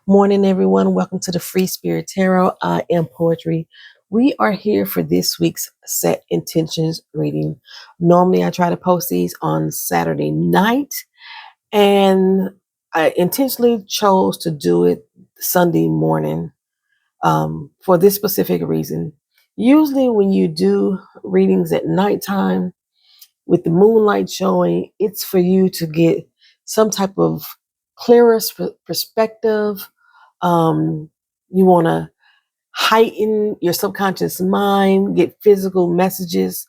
Morning, everyone. Welcome to the Free Spirit Tarot. I am Poetry. We are here for this week's Set Intentions reading. Normally, I try to post these on Saturday night, and I intentionally chose to do it Sunday morning for this specific reason. Usually, when you do readings at nighttime with the moonlight showing, it's for you to get some type of clearer perspective. You want to heighten your subconscious mind, get physical messages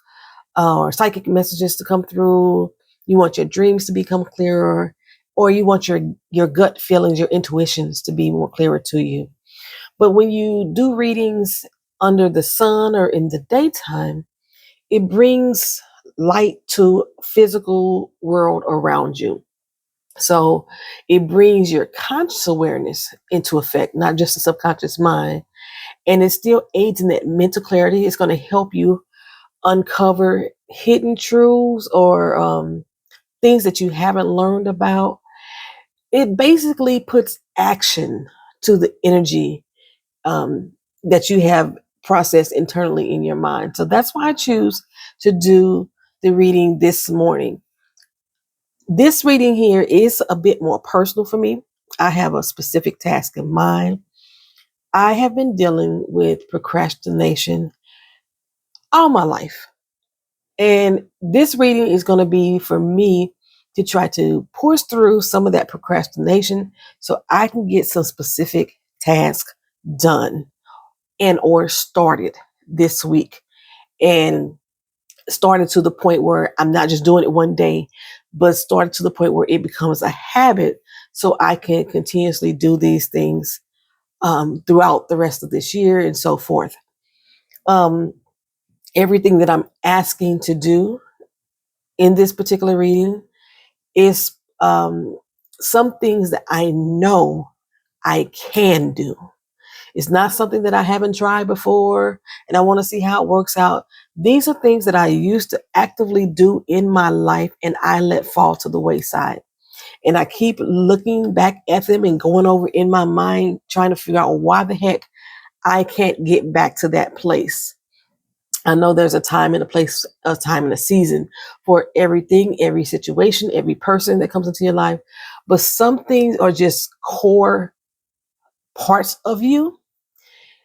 or psychic messages to come through. You want your dreams to become clearer, or you want your gut feelings, your intuitions to be more clearer to you. But when you do readings under the sun or in the daytime, it brings light to physical world around you. So it brings your conscious awareness into effect, not just the subconscious mind. And it still aids in that mental clarity. It's going to help you uncover hidden truths or things that you haven't learned about. It basically puts action to the energy that you have processed internally in your mind. So that's why I choose to do the reading this morning. This reading here is a bit more personal for me. I have a specific task in mind. I have been dealing with procrastination all my life. And this reading is going to be for me to try to push through some of that procrastination so I can get some specific tasks done and or started this week, and started to the point where I'm not just doing it one day, but started to the point where it becomes a habit so I can continuously do these things throughout the rest of this year and so forth. Everything that I'm asking to do in this particular reading is some things that I know I can do. It's not something that I haven't tried before and I want to see how it works out. These are things that I used to actively do in my life and I let fall to the wayside. And I keep looking back at them and going over in my mind, trying to figure out why the heck I can't get back to that place. I know there's a time and a place, a time and a season for everything, every situation, every person that comes into your life. But some things are just core parts of you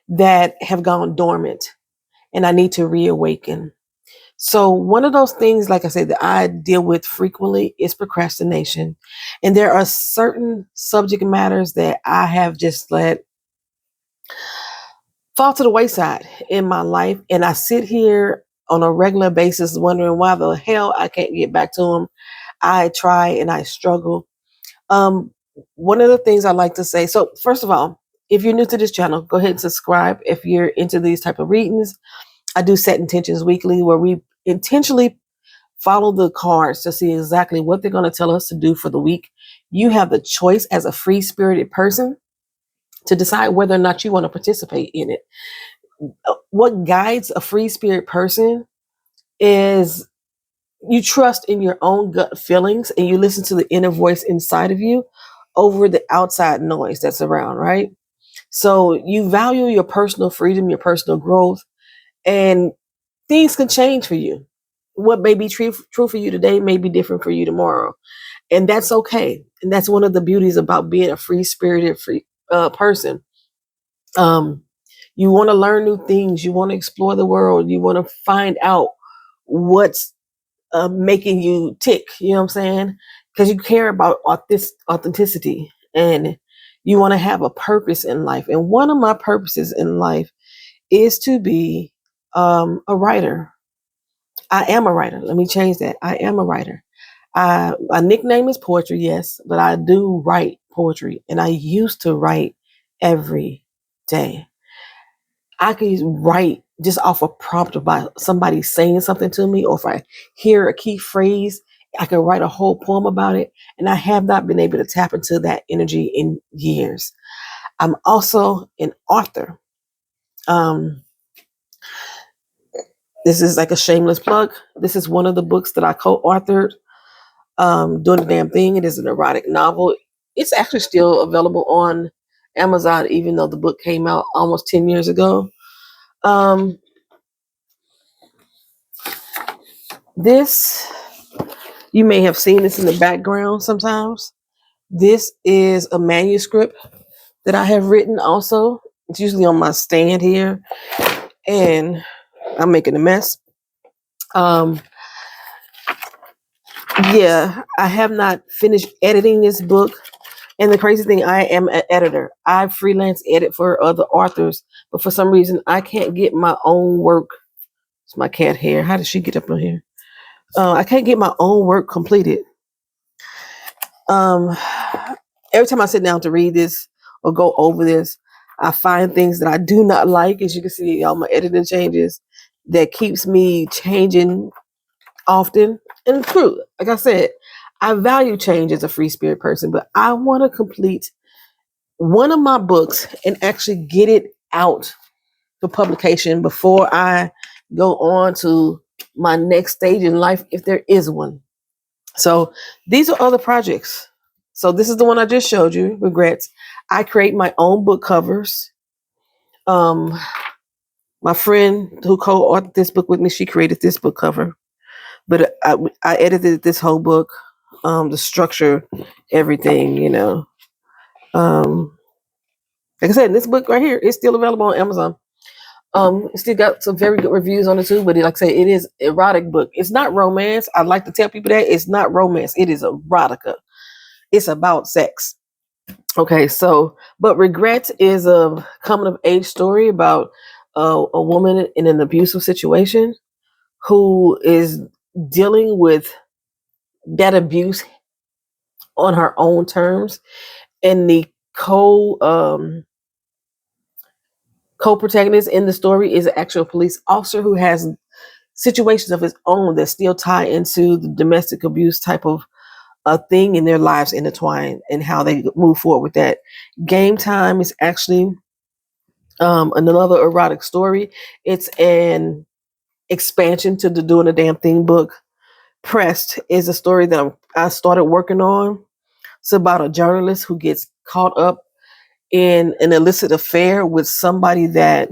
that have gone dormant and I need to reawaken. So one of those things, like I said, that I deal with frequently is procrastination. And there are certain subject matters that I have just let fall to the wayside in my life. And I sit here on a regular basis wondering why the hell I can't get back to them. I try and I struggle. Um, One of the things I like to say, so first of all, if you're new to this channel, go ahead and subscribe. If you're into these type of readings, I do Set Intentions weekly where we intentionally follow the cards to see exactly what they're going to tell us to do for the week. You have the choice as a free spirited person to decide whether or not you want to participate in it. What guides a free spirit person is you trust in your own gut feelings and you listen to the inner voice inside of you over the outside noise that's around, right? So you value your personal freedom, your personal growth, and things can change for you. What may be true for you today may be different for you tomorrow. And that's okay. And that's one of the beauties about being a free spirited person. Um, you want to learn new things. You want to explore the world. You want to find out what's making you tick. You know what I'm saying? Because you care about authenticity and you want to have a purpose in life. And one of my purposes in life is to be a writer. I am a writer. Let me change that. I am a writer. My nickname is Poetry, yes, but I do write poetry, and I used to write every day. I could write just off a prompt about somebody saying something to me, or if I hear a key phrase, I can write a whole poem about it. And I have not been able to tap into that energy in years. I'm also an author. This is like a shameless plug. This is one of the books that I co-authored. Doing the Damn Thing. It is an erotic novel. It's actually still available on Amazon, even though the book came out almost 10 years ago. This, you may have seen this in the background sometimes. This is a manuscript that I have written also. It's usually on my stand here, and I'm making a mess. Yeah, I have not finished editing this book. And the crazy thing, I am an editor. I freelance edit for other authors, but for some reason, I can't get my own work. It's my cat hair. How did she get up on here? I can't get my own work completed. Um, every time I sit down to read this or go over this, I find things that I do not like. As you can see, all my editing changes that keeps me changing often. And it's true. Like I said, I value change as a free spirit person, but I want to complete one of my books and actually get it out for publication before I go on to my next stage in life, if there is one. So these are other projects. So this is the one I just showed you, Regrets. I create my own book covers. My friend who co-authored this book with me, she created this book cover. But I edited this whole book, the structure, everything, you know. Like I said, this book right here is still available on Amazon. It's still got some very good reviews on it too, but like I say, it is erotic book. It's not romance. I like to tell people that it's not romance. It is erotica. It's about sex. Okay, so but Regret is a coming of age story about a woman in an abusive situation who is dealing with that abuse on her own terms, and the co-protagonist in the story is an actual police officer who has situations of his own that still tie into the domestic abuse type of a thing in their lives intertwined and how they move forward with that. Game Time is actually another erotic story. It's an expansion to the Doing the Damn Thing book. Pressed is a story that I started working on. It's about a journalist who gets caught up in an illicit affair with somebody that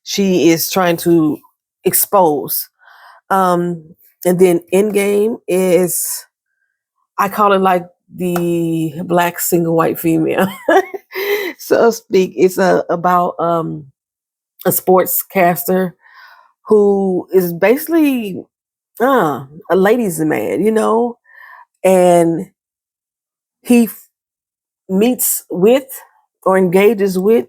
she is trying to expose. And then Endgame is, I call it like the black single white female, so to speak. It's about a sportscaster who is basically a ladies' man, you know, and he meets with or engages with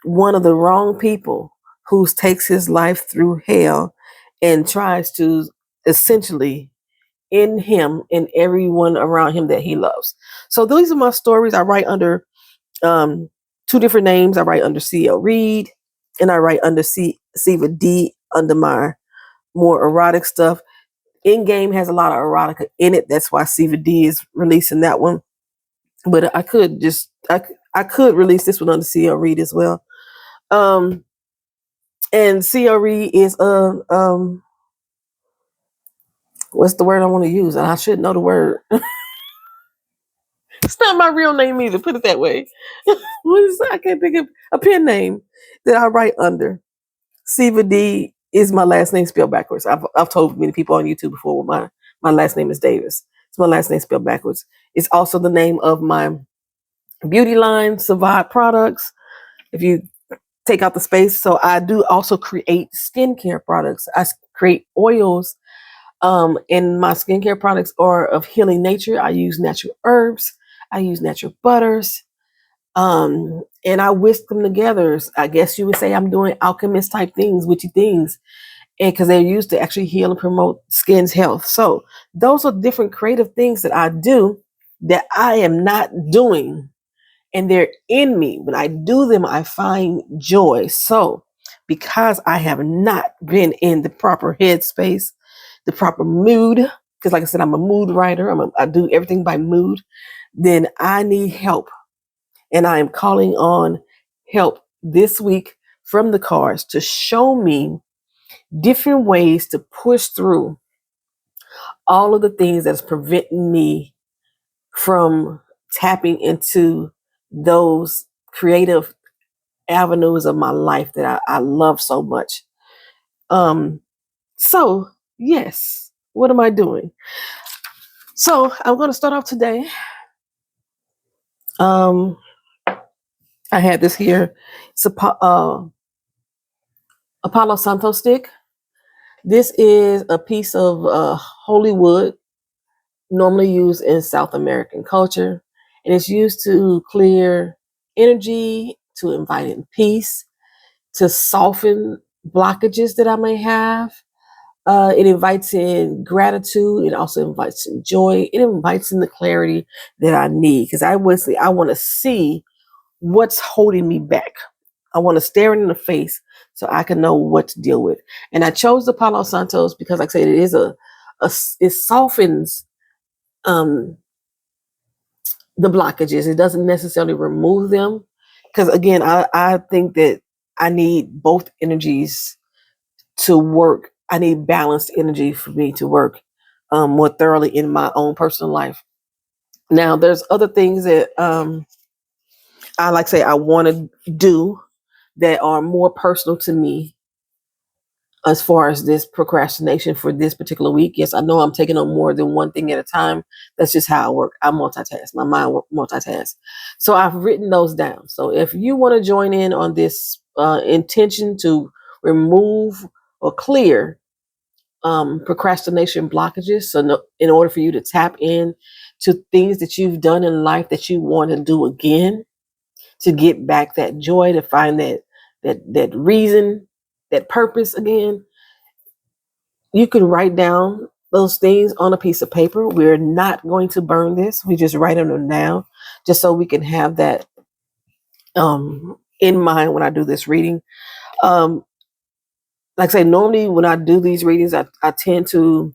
one of the wrong people who takes his life through hell and tries to essentially end him and everyone around him that he loves. So these are my stories. I write under two different names. I write under C.L. Reed and I write under Siva D under my more erotic stuff. In Game has a lot of erotica in it. That's why Siva D is releasing that one. But I could release this one under C.L. Reed as well. And C.L. Reed is what's the word I want to use? And I should know the word. It's not my real name either. Put it that way. What is that? I can't think of a pen name that I write under. Siva D is my last name spelled backwards. I've told many people on YouTube before. My last name is Davis. It's my last name spelled backwards. It's also the name of my beauty line, Survive Products. If you take out the space, so I do also create skincare products. I create oils. And my skincare products are of healing nature. I use natural herbs. I use natural butters. And I whisk them together. I guess you would say I'm doing alchemist type things, witchy things, and because they're used to actually heal and promote skin's health. So those are different creative things that I do that I am not doing, and they're in me. When I do them, I find joy. So because I have not been in the proper headspace, the proper mood, because like I said, I'm a mood writer. I do everything by mood. Then I need help. And I am calling on help this week from the cards to show me different ways to push through all of the things that's preventing me from tapping into those creative avenues of my life that I love so much. Um, so yes, what am I doing? So I'm going to start off today. Um, I had this here. It's a Palo Santos stick. This is a piece of holy wood, normally used in South American culture, and it's used to clear energy, to invite in peace, to soften blockages that I may have. It invites in gratitude. It also invites in joy. It invites in the clarity that I need, because I want to see what's holding me back. I want to stare it in the face so I can know what to deal with. And I chose the Palo Santos because, like I said, it is it softens um, the blockages. It doesn't necessarily remove them, because again, I think that I need both energies to work. I need balanced energy for me to work more thoroughly in my own personal life. Now, there's other things that I like say I want to do that are more personal to me as far as this procrastination for this particular week. Yes, I know I'm taking on more than one thing at a time. That's just how I work. I multitask. My mind multitask. So I've written those down. So if you want to join in on this intention to remove or clear procrastination blockages, so in order for you to tap in to things that you've done in life that you want to do again, to get back that joy, to find that reason, that purpose again, you can write down those things on a piece of paper. We're not going to burn this. We just write them down just so we can have that in mind when I do this reading. Um, like I say, normally when I do these readings, I tend to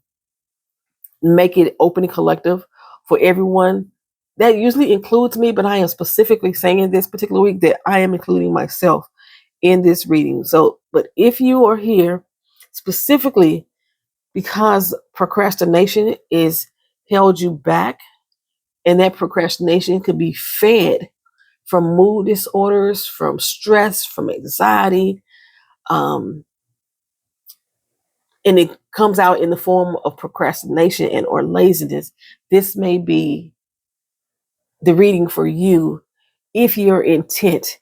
make it open and collective for everyone. That usually includes me, but I am specifically saying this particular week that I am including myself in this reading. So, but if you are here specifically because procrastination is held you back, and that procrastination could be fed from mood disorders, from stress, from anxiety, um, and it comes out in the form of procrastination and or laziness, this may be the reading for you if your intent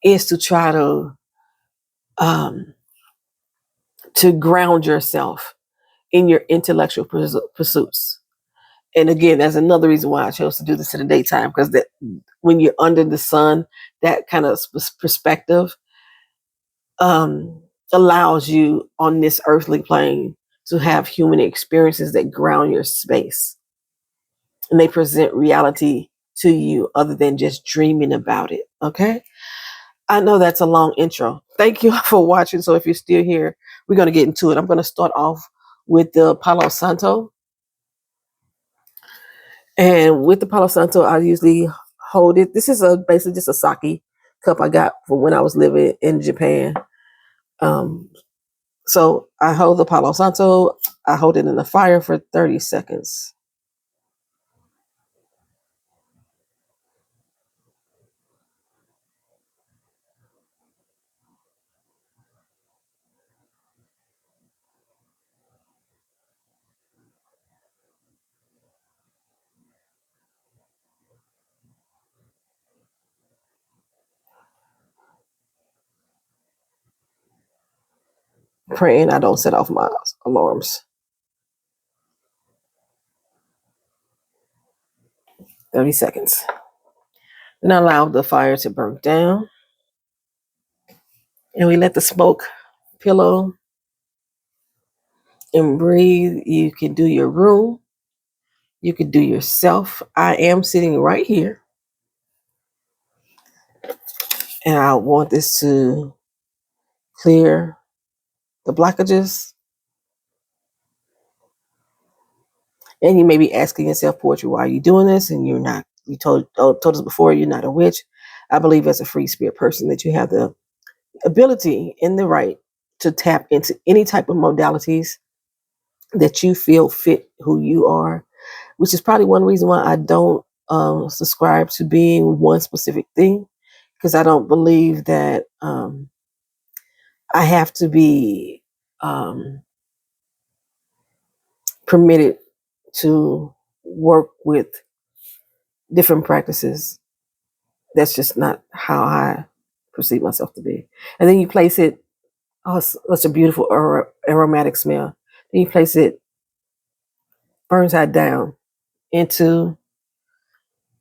is to try um, to ground yourself in your intellectual pursuits. And again, that's another reason why I chose to do this in the daytime, because that when you're under the sun, that kind of perspective um, allows you on this earthly plane to have human experiences that ground your space, and they present reality to you other than just dreaming about it. Okay. I know that's a long intro. Thank you for watching. So if you're still here, we're going to get into it. I'm going to start off with the Palo Santo. And with the Palo Santo, I usually hold it. This is basically just a sake cup I got for when I was living in Japan. Um, so I hold the Palo Santo. I hold it in the fire for 30 seconds. Praying I don't set off my alarms. 30 seconds. Then I allow the fire to burn down. And we let the smoke pillow and breathe. You can do your room. You can do yourself. I am sitting right here. And I want this to clear the blockages. And you may be asking yourself, Poetry, why are you doing this? And you're not, you told us before, you're not a witch. I believe as a free spirit person that you have the ability and the right to tap into any type of modalities that you feel fit who you are, which is probably one reason why I don't subscribe to being one specific thing, because I don't believe that I have to be permitted to work with different practices. That's just not how I perceive myself to be. And then you place it, oh, it's such a beautiful aromatic smell. Then you place it burn side down into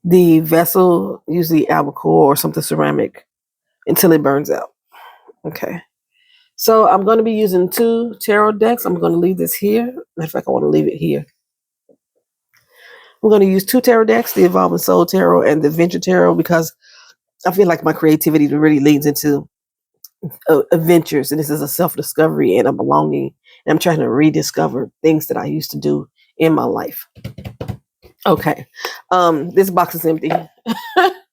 the vessel, usually albacore or something ceramic, until it burns out. Okay. So I'm going to be using 2 tarot decks. I'm going to leave this here. Matter of fact, I want to leave it here. I'm going to use 2 tarot decks, the Evolving Soul Tarot and the Venture Tarot, because I feel like my creativity really leans into adventures, and this is a self-discovery and a belonging. And I'm trying to rediscover things that I used to do in my life. Okay. This box is empty.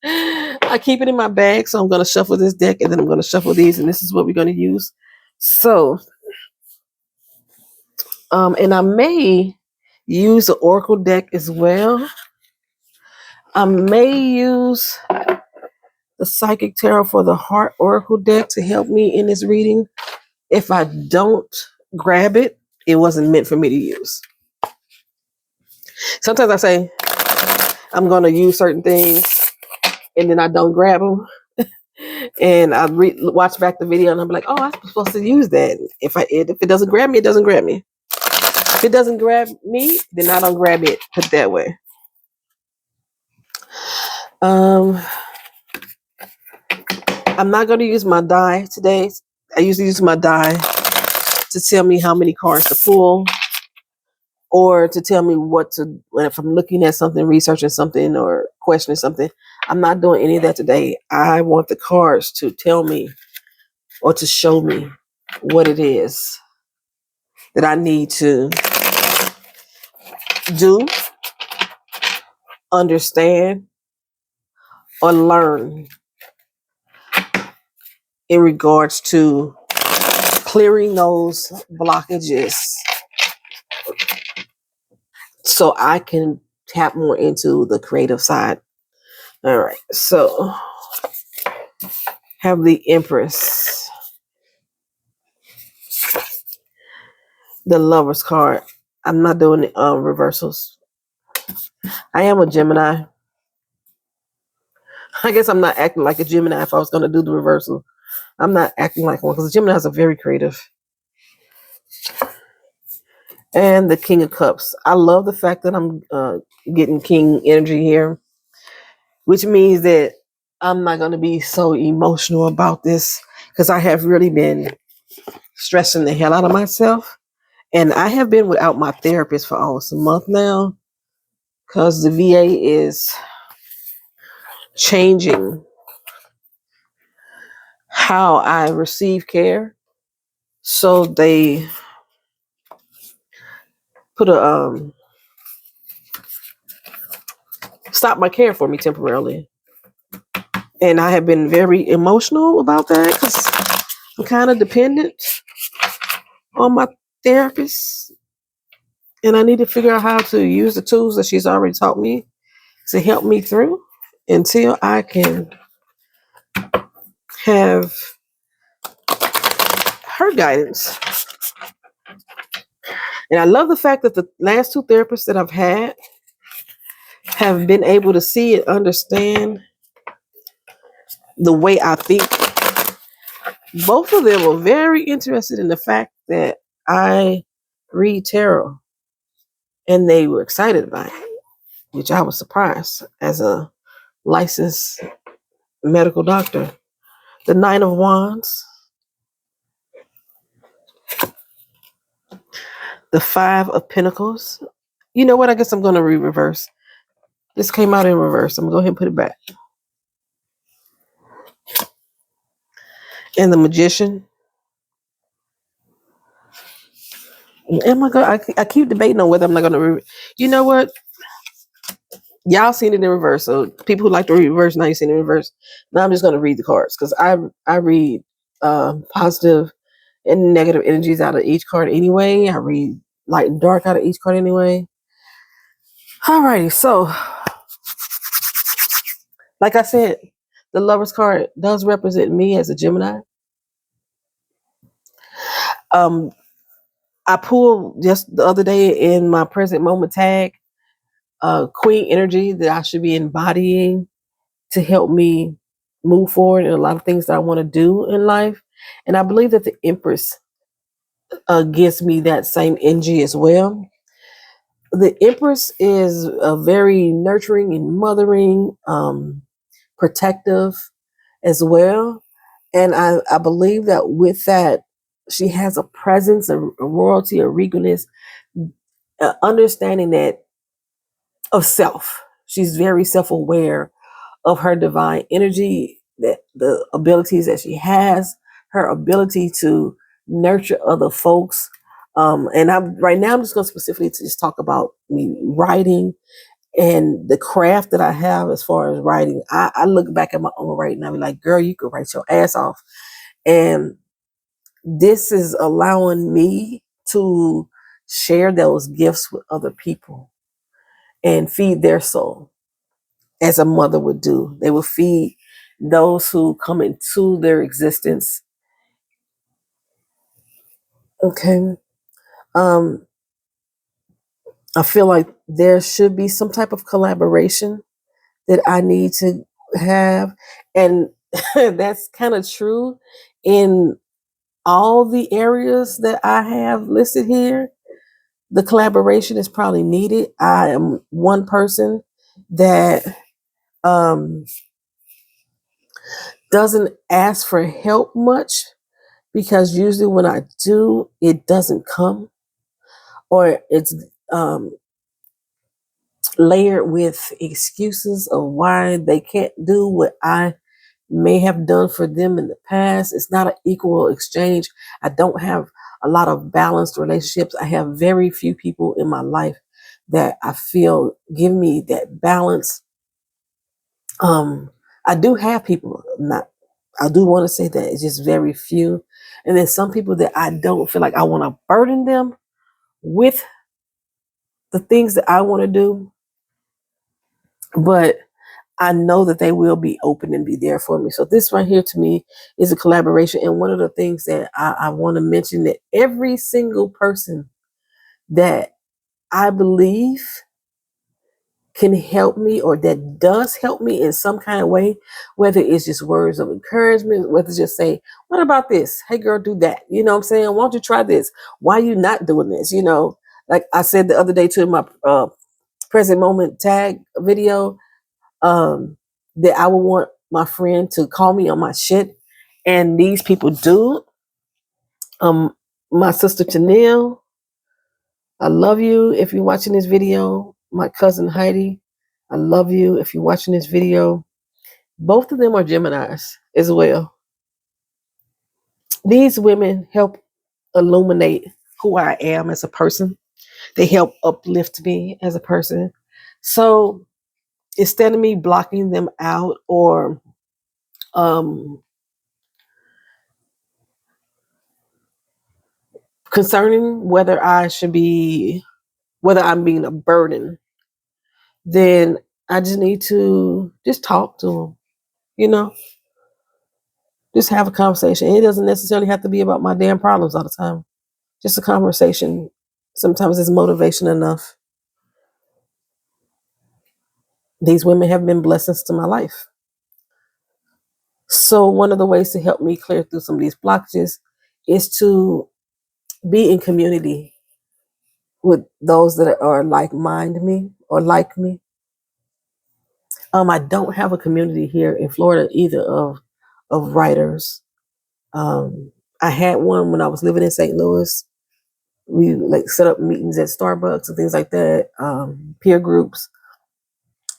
I keep it in my bag, so I'm going to shuffle this deck, and then I'm going to shuffle these, and this is what we're going to use. So, and I may use the Oracle deck as well. I may use the Psychic Tarot for the Heart Oracle deck to help me in this reading. If I don't grab it, it wasn't meant for me to use. Sometimes I say I'm going to use certain things, and then I don't grab them. And I watch back the video, and I'm like, oh, I'm supposed to use that. If it doesn't grab me, it doesn't grab me. If it doesn't grab me, then I don't grab it. Put it that way. I'm not going to use my die today. I usually use my die to tell me how many cards to pull, or to tell me if I'm looking at something, researching something, or questioning something. I'm not doing any of that today. I want the cards to tell me or to show me what it is that I need to do, understand, or learn in regards to clearing those blockages so I can tap more into the creative side. All right, so have the Empress, the Lover's card. I'm not doing reversals. I am a Gemini. I guess I'm not acting like a Gemini if I was going to do the reversal. I'm not acting like one because Geminis are very creative. And the King of Cups. I love the fact that I'm getting King energy here, which means that I'm not going to be so emotional about this, because I have really been stressing the hell out of myself. And I have been without my therapist for almost a month now, because the VA is changing how I receive care. So they put a stop my care for me temporarily. And I have been very emotional about that, because I'm kind of dependent on my therapist. And I need to figure out how to use the tools that she's already taught me to help me through until I can have her guidance. And I love the fact that the last 2 therapists that I've had have been able to see and understand the way I think. Both of them were very interested in the fact that I read tarot, and they were excited about it, which I was surprised as a licensed medical doctor. The Nine of Wands, the Five of Pentacles. You know what? I guess I'm going to reverse. This came out in reverse. I'm going to go ahead and put it back. And the Magician. Am I going? I keep debating on whether I'm not going to. You know what? Y'all seen it in reverse. So people who like to read reverse, now you seen it in reverse. Now I'm just going to read the cards, because I read positive and negative energies out of each card anyway. I read light and dark out of each card anyway. Alrighty, so like I said, the Lover's card does represent me as a Gemini. Um, I pulled just the other day in my present moment tag, Queen energy that I should be embodying to help me move forward in a lot of things that I want to do in life. And I believe that the Empress gives me that same energy as well. The Empress is a very nurturing and mothering, protective as well. And I believe that with that, she has a presence, a royalty, a regalness, understanding that of self. She's very self aware of her divine energy, that the abilities that she has, her ability to nurture other folks. And I'm right now I'm just going to specifically to just talk about me writing and the craft that I have as far as writing. I look back at my own writing and I be like, girl, you could write your ass off. And this is allowing me to share those gifts with other people and feed their soul as a mother would do. They will feed those who come into their existence. Okay. Um, I feel like there should be some type of collaboration that I need to have. And that's kind of true in all the areas that I have listed here. The collaboration is probably needed. I am one person that um, doesn't ask for help much because usually when I do, it doesn't come or it's um, layered with excuses of why they can't do what I may have done for them in the past. It's not an equal exchange. I don't have a lot of balanced relationships. I have very few people in my life that I feel give me that balance. Um, I do have people, not I do want to say that it's just very few. And then some people that I don't feel like I want to burden them with the things that I want to do, but I know that they will be open and be there for me. So this right here to me is a collaboration. And one of the things that I want to mention that every single person that I believe can help me or that does help me in some kind of way, whether it's just words of encouragement, whether it's just say, what about this? Hey girl, do that. You know what I'm saying? Why don't you try this? Why are you not doing this? You know, like I said the other day too in my present moment tag video, that I would want my friend to call me on my shit. And these people do. Um, my sister Chanel, I love you if you're watching this video. My cousin Heidi, I love you if you're watching this video. Both of them are Geminis as well. These women help illuminate who I am as a person. They help uplift me as a person. So instead of me blocking them out or um, concerning whether I'm being a burden, then I just need to just talk to them, you know, just have a conversation. It doesn't necessarily have to be about my damn problems all the time. Just a conversation. Sometimes it's motivation enough. These women have been blessings to my life. So one of the ways to help me clear through some of these blockages is to be in community with those that are like mind me or like me. I don't have a community here in Florida either of writers. I had one when I was living in St. Louis. We like set up meetings at Starbucks and things like that, peer groups.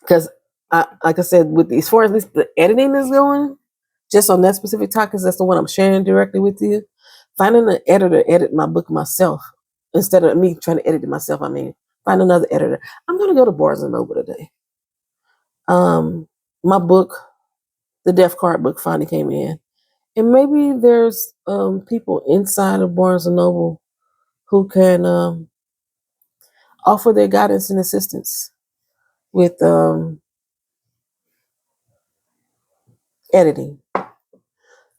Because, like I said, with as far as at least the editing is going, just on that specific topic, because that's the one I'm sharing directly with you. Finding an editor to edit my book myself instead of me trying to edit it myself. I mean, find another editor. I'm going to go to Barnes and Noble today. My book, the Death Card book, finally came in. And maybe there's people inside of Barnes and Noble who can offer their guidance and assistance with editing.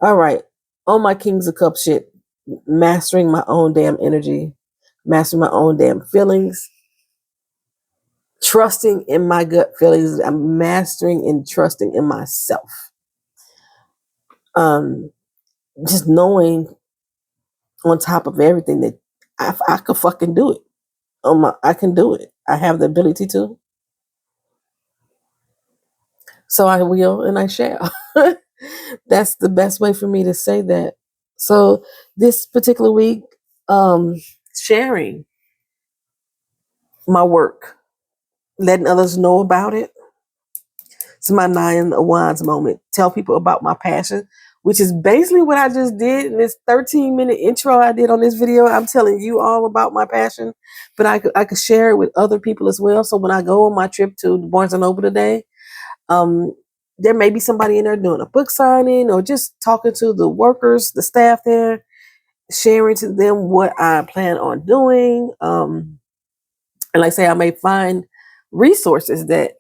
All right. On my Kings of Cups shit, mastering my own damn energy, mastering my own damn feelings, trusting in my gut feelings. I'm mastering and trusting in myself. Um, just knowing on top of everything that I could fucking do it. I can do it. I have the ability to. So I will and I shall. That's the best way for me to say that. So this particular week, sharing my work, letting others know about it. It's my 9 of Wands moment. Tell people about my passion, which is basically what I just did in this 13-minute intro I did on this video. I'm telling you all about my passion, but I could share it with other people as well. So when I go on my trip to Barnes and Noble today, um, there may be somebody in there doing a book signing or just talking to the workers, the staff there, sharing to them what I plan on doing. And like I say, I may find resources that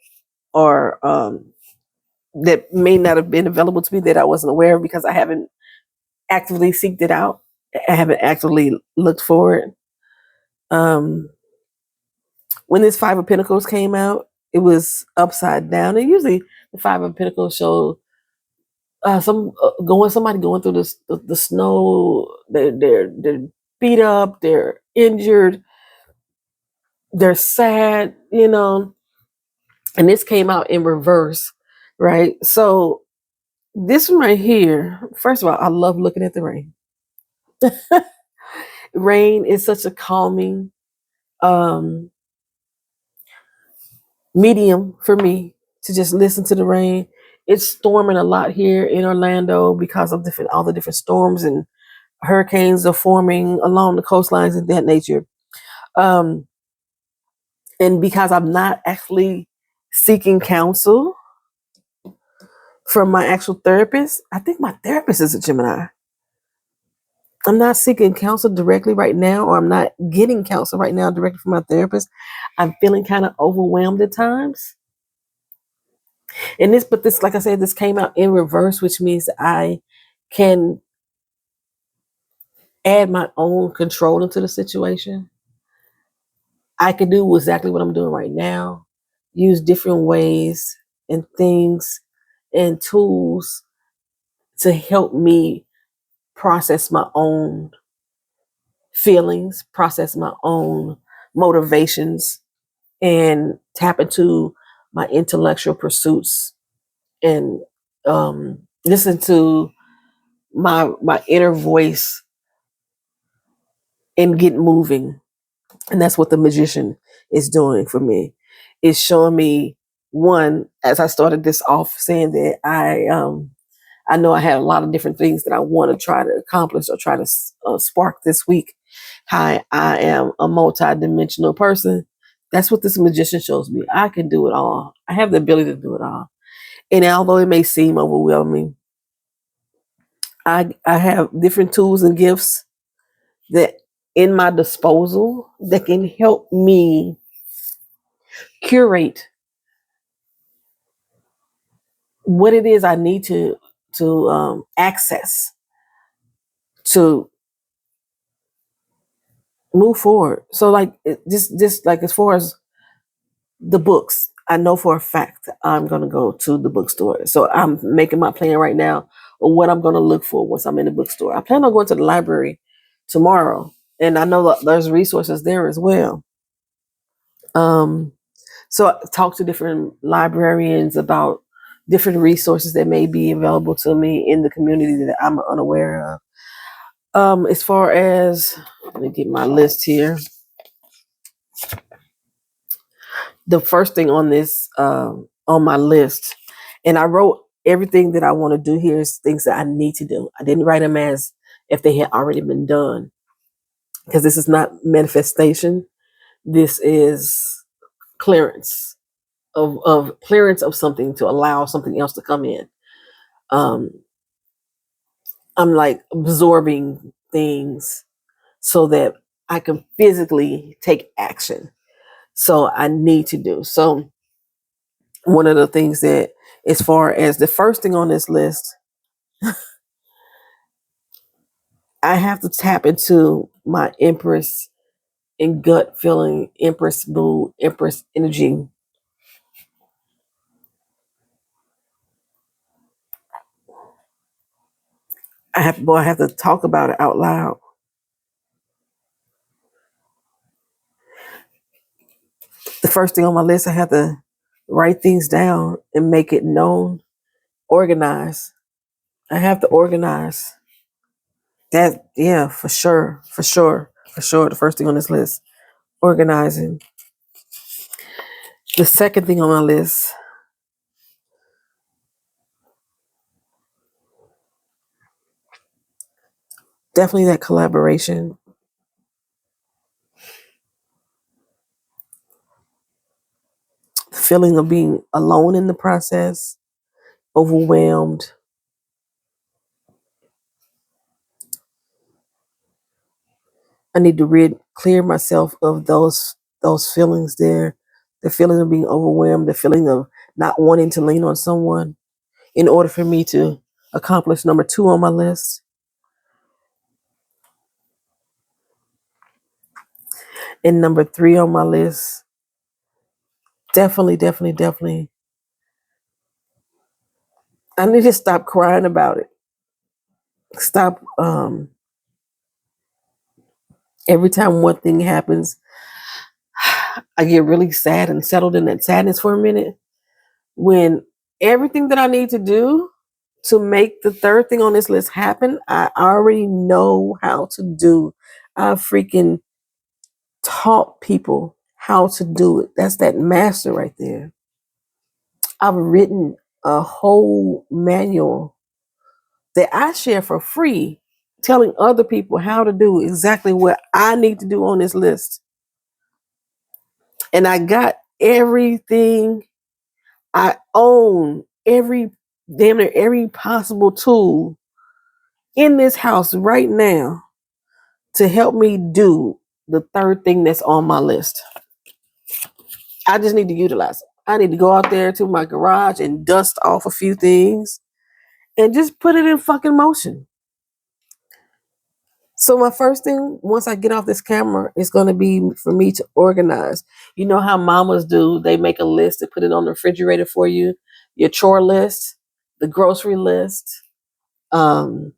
are that may not have been available to me that I wasn't aware of because I haven't actively seeked it out. I haven't actively looked for it. When this Five of Pentacles came out, it was upside down. And usually the Five of Pentacles show somebody going through the snow. They're beat up. They're injured. They're sad. And this came out in reverse, right? So this one right here. First of all, I love looking at the rain. Rain is such a calming um, medium for me to just listen to the rain. It's storming a lot here in Orlando because of all the different storms and hurricanes are forming along the coastlines and that nature. Um, and because I'm not actually seeking counsel from my actual therapist, I think my therapist is a Gemini. I'm not seeking counsel directly right now, or I'm not getting counsel right now directly from my therapist. I'm feeling kind of overwhelmed at times. But this, like I said, this came out in reverse, which means I can add my own control into the situation. I can do exactly what I'm doing right now, use different ways and things and tools to help me process my own feelings, process my own motivations, and tap into my intellectual pursuits and listen to my inner voice and get moving. And that's what the magician is doing for me. It's showing me, one, as I started this off saying that I know I had a lot of different things that I want to try to accomplish or try to spark this week. How I am a multi-dimensional person. That's what this magician shows me. I can do it all. I have the ability to do it all. And although it may seem overwhelming, I have different tools and gifts that in my disposal that can help me curate what it is I need to access to move forward. So like just like as far as the books, I know for a fact I'm gonna go to the bookstore. So I'm making my plan right now of what I'm gonna look for once I'm in the bookstore. I plan on going to the library tomorrow, and I know that there's resources there as well. Um, so I talk to different librarians about different resources that may be available to me in the community that I'm unaware of. As far as, let me get my list here. The first thing on this on my list, and I wrote everything that I want to do here is things that I need to do. I didn't write them as if they had already been done, because this is not manifestation. This is clearance of clearance of something to allow something else to come in. Um, I'm like absorbing things so that I can physically take action. So I need to do. So one of the things that as far as the first thing on this list, I have to tap into my Empress and gut feeling, Empress mood, Empress energy. I have to talk about it out loud. The first thing on my list, I have to write things down and make it known, organize. I have to organize. That, yeah, for sure, for sure, for sure. The first thing on this list, organizing. The second thing on my list, definitely that collaboration. The feeling of being alone in the process, overwhelmed. I need to clear myself of those feelings there. The feeling of being overwhelmed, the feeling of not wanting to lean on someone in order for me to accomplish number 2 on my list. And number 3 on my list, definitely, definitely, definitely. I need to stop crying about it. Stop. Every time one thing happens, I get really sad and settled in that sadness for a minute. When everything that I need to do to make the third thing on this list happen, I already know how to do. I freaking taught people how to do it. That's that master right there. I've written a whole manual that I share for free, telling other people how to do exactly what I need to do on this list. And I got everything. I own damn near every possible tool in this house right now to help me do the third thing that's on my list. I just need to utilize it. I need to go out there to my garage and dust off a few things and just put it in fucking motion. So my first thing, once I get off this camera, is going to be for me to organize. You know how mamas do? They make a list and put it on the refrigerator for you. Your chore list, the grocery list, um,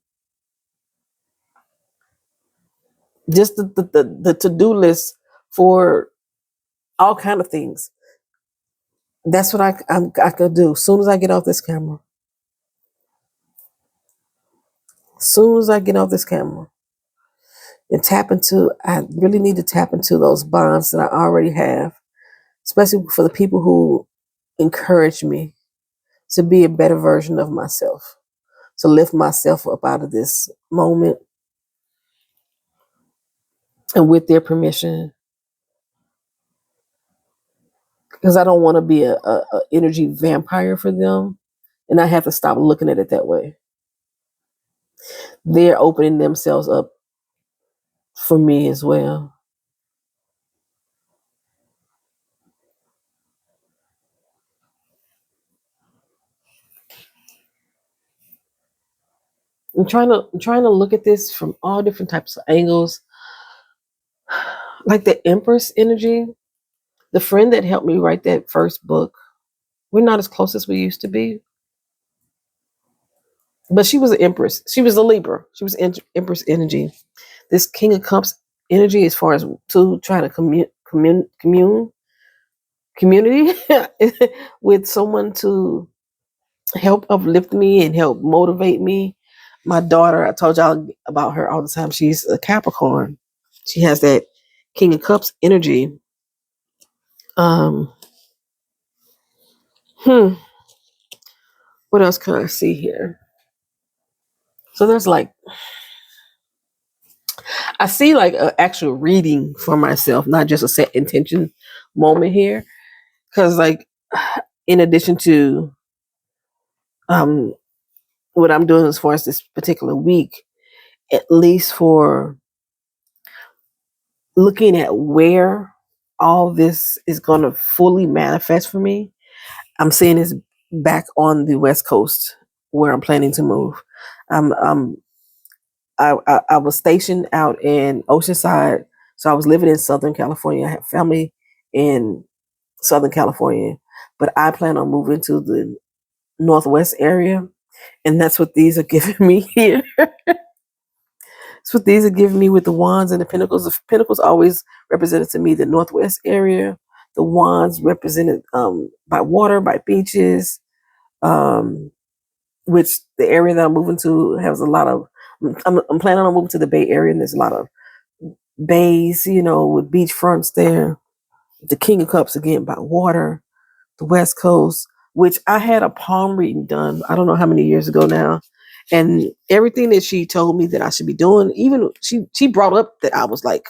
just the to-do list for all kind of things. That's what I could do. As soon as I get off this camera. As soon as I get off this camera. And I really need to tap into those bonds that I already have, especially for the people who encourage me to be a better version of myself, to lift myself up out of this moment, and with their permission, because I don't want to be a energy vampire for them, and I have to stop looking at it that way. They're opening themselves up for me as well. I'm trying to look at this from all different types of angles, like the Empress energy. The friend that helped me write that first book, we're not as close as we used to be, but she was an Empress. She was a Libra. She was Empress energy. This King of Cups energy, as far as to try to community with someone to help uplift me and help motivate me. My daughter, I told y'all about her all the time. She's a Capricorn. She has that King of Cups energy. Um, hmm. What else can I see here? So there's like, I see like an actual reading for myself, not just a set intention moment here. Because like, in addition to um, what I'm doing as far as this particular week, at least for looking at where all this is going to fully manifest for me, I'm seeing this back on the West Coast where I'm planning to move. Um, um, I was stationed out in Oceanside, so I was living in Southern California. I have family in Southern California, but I plan on moving to the Northwest area, and that's what these are giving me here. That's what these are giving me with the wands and the pentacles. The pentacles always represented to me the Northwest area. The wands represented by water, by beaches, um, which the area that I'm moving to has a lot of. I'm planning on moving to the Bay Area, and there's a lot of bays, with beach fronts there. The King of Cups again by water. The West Coast, which I had a palm reading done. I don't know how many years ago now, and everything that she told me that I should be doing, even she brought up that I was like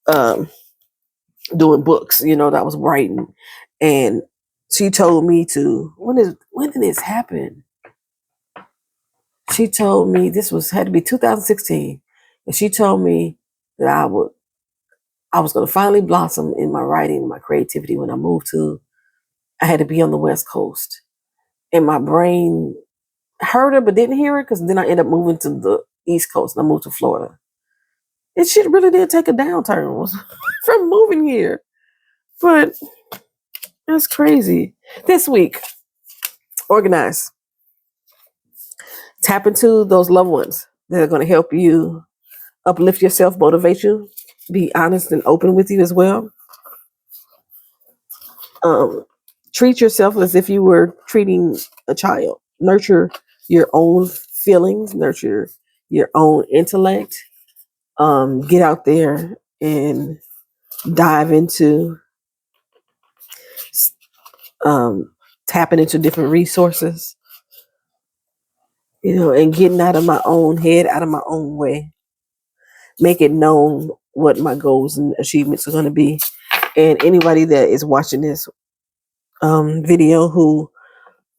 um, doing books, that I was writing, and she told me to when did this happen? She told me this had to be 2016, and she told me that I was going to finally blossom in my writing, my creativity when I moved to. I had to be on the West Coast, and my brain heard her but didn't hear her because then I ended up moving to the East Coast and I moved to Florida. And shit really did take a downturn from moving here. But that's crazy. This week, organize. Tap into those loved ones that are going to help you uplift yourself, motivate you, be honest and open with you as well. Treat yourself as if you were treating a child. Nurture your own feelings, nurture your own intellect. Get out there and dive into tapping into different resources, and getting out of my own head, out of my own way. Make it known what my goals and achievements are going to be. And anybody that is watching this video who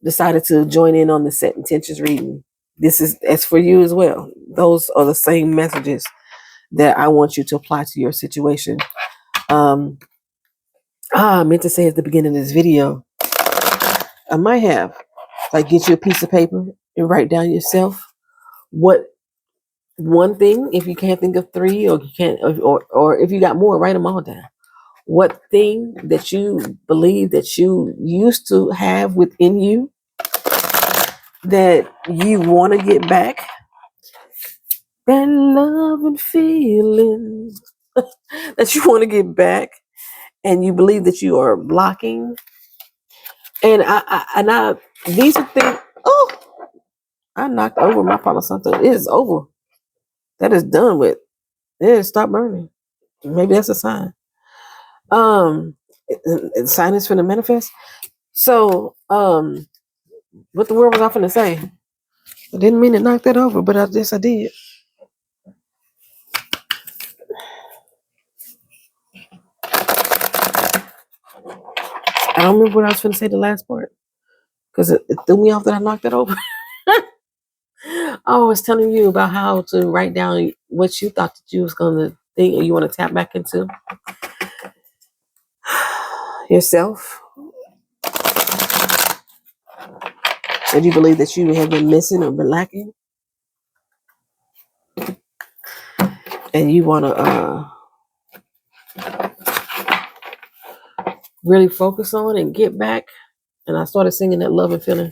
decided to join in on the set intentions reading, this is as for you as well. Those are the same messages that I want you to apply to your situation. I meant to say at the beginning of this video, I might have get you a piece of paper and write down yourself what one thing, if you can't think of three, or you can't, or if you got more, write them all down. What thing that you believe that you used to have within you that you want to get back, that love and feeling that you want to get back, and you believe that you are blocking. And I these are things. Oh, I knocked over my Palo Santos. It is over. That is done with. Yeah, stop burning. Maybe that's a sign. Sign is for the manifest. So, what the word was I finna say? I didn't mean to knock that over, but I guess I did. I don't remember what I was finna say the last part because it threw me off that I knocked it over. I was telling you about how to write down what you thought that you was gonna think, or you want to tap back into yourself. What you believe that you have been missing or been lacking, and you want to really focus on and get back. And I started singing that love and feeling.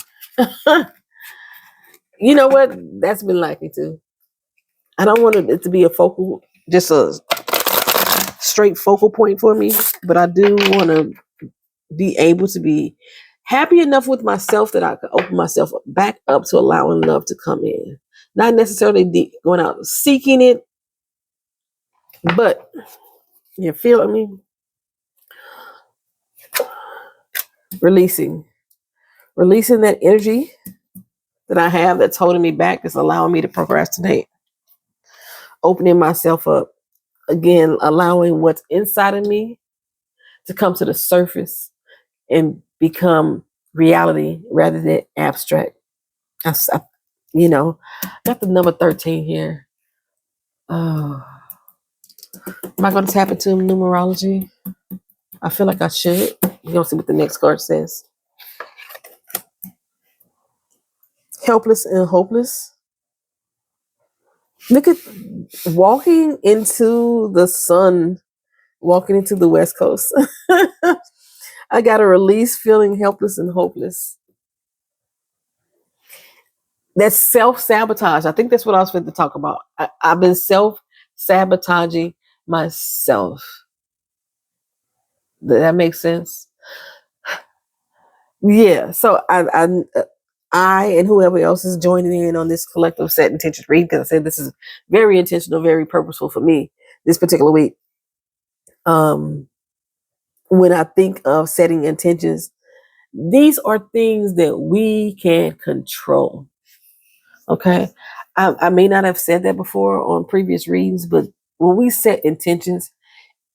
You know what? That's been lacking too. I don't want it to be just a straight focal point for me, but I do want to be able to be happy enough with myself that I can open myself back up to allowing love to come in. Not necessarily going out seeking it, but you feel me? Releasing that energy that I have that's holding me back, that's allowing me to procrastinate. Opening myself up. Again, allowing what's inside of me to come to the surface and become reality rather than abstract. I got the number 13 here. Oh, am I going to tap into numerology? I feel like I should. You're going to see what the next card says. helpless and hopeless. Look at walking into the sun, walking into the West Coast. I got a release feeling helpless and hopeless. That's self sabotage. I think that's what I was going to talk about. I've been self sabotaging myself. Does that make sense? Yeah. So I and whoever else is joining in on this collective set intention read, because I said this is very intentional, very purposeful for me this particular week. When I think of setting intentions, these are things that we can control. Okay. I may not have said that before on previous readings, but when we set intentions,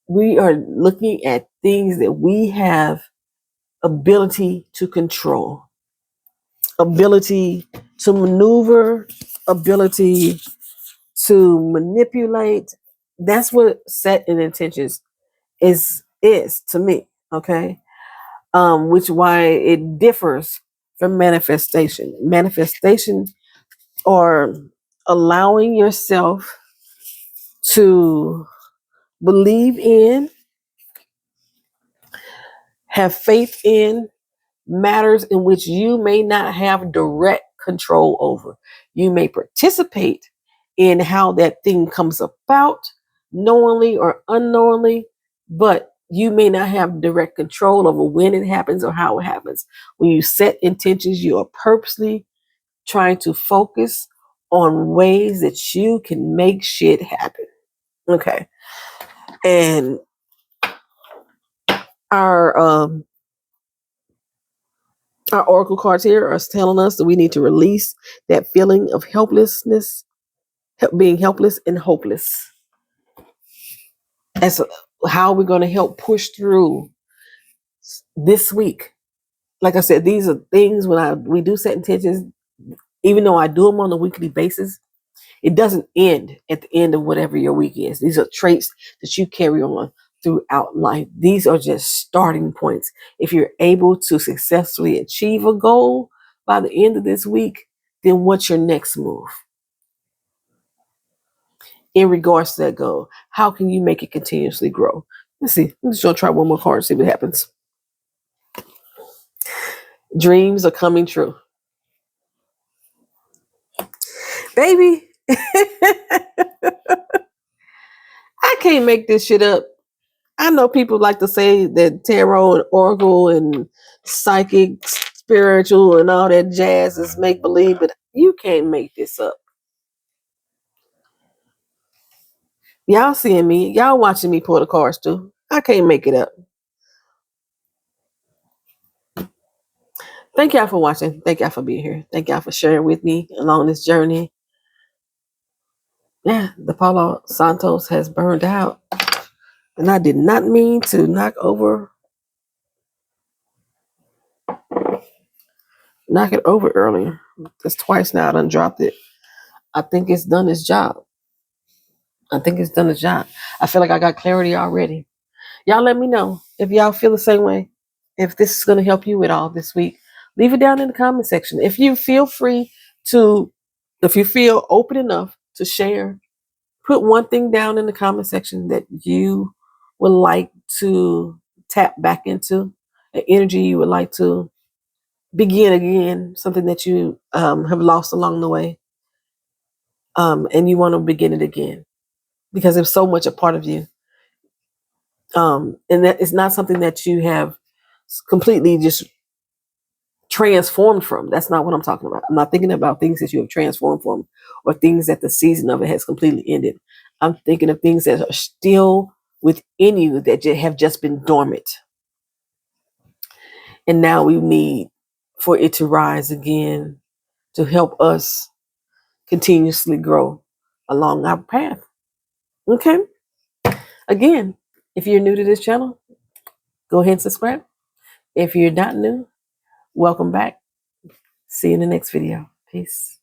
we are looking at things that we have ability to control, ability to maneuver, ability to manipulate. That's what setting intentions is to me. Okay. Which why it differs from manifestation. Manifestation or allowing yourself to believe in, have faith in matters in which you may not have direct control over. You may participate in how that thing comes about, knowingly or unknowingly, but you may not have direct control over when it happens or how it happens. When you set intentions, you are purposely trying to focus on ways that you can make shit happen. Okay. And our oracle cards here are telling us that we need to release that feeling of helplessness, being helpless and hopeless. That's how we're going to help push through this week. Like I said, these are things when we do set intentions, even though I do them on a weekly basis, it doesn't end at the end of whatever your week is. These are traits that you carry on throughout life. These are just starting points. If you're able to successfully achieve a goal by the end of this week, then what's your next move? In regards to that goal, how can you make it continuously grow? Let's see. I'm just going to try one more card and see what happens. Dreams are coming true. Baby, I can't make this shit up. I know people like to say that tarot and oracle and psychic, spiritual, and all that jazz is make believe, but you can't make this up. Y'all seeing me, y'all watching me pull the cards too. I can't make it up. Thank y'all for watching. Thank y'all for being here. Thank y'all for sharing with me along this journey. Yeah, the Palo Santos has burned out. And I did not mean to knock it over earlier. That's twice now I done dropped it. I think it's done its job. I feel like I got clarity already. Y'all let me know if y'all feel the same way. If this is going to help you at all this week, leave it down in the comment section. If you feel open enough to share, put one thing down in the comment section that you would like to tap back into, an energy you would like to begin again, something that you have lost along the way, and you want to begin it again because it's so much a part of you. And that it's not something that you have completely just transformed from. That's not what I'm talking about. I'm not thinking about things that you have transformed from or things that the season of it has completely ended. I'm thinking of things that are still within you that have just been dormant. And now we need for it to rise again to help us continuously grow along our path. Okay? Again, if you're new to this channel, go ahead and subscribe. If you're not new, welcome back. See you in the next video. Peace.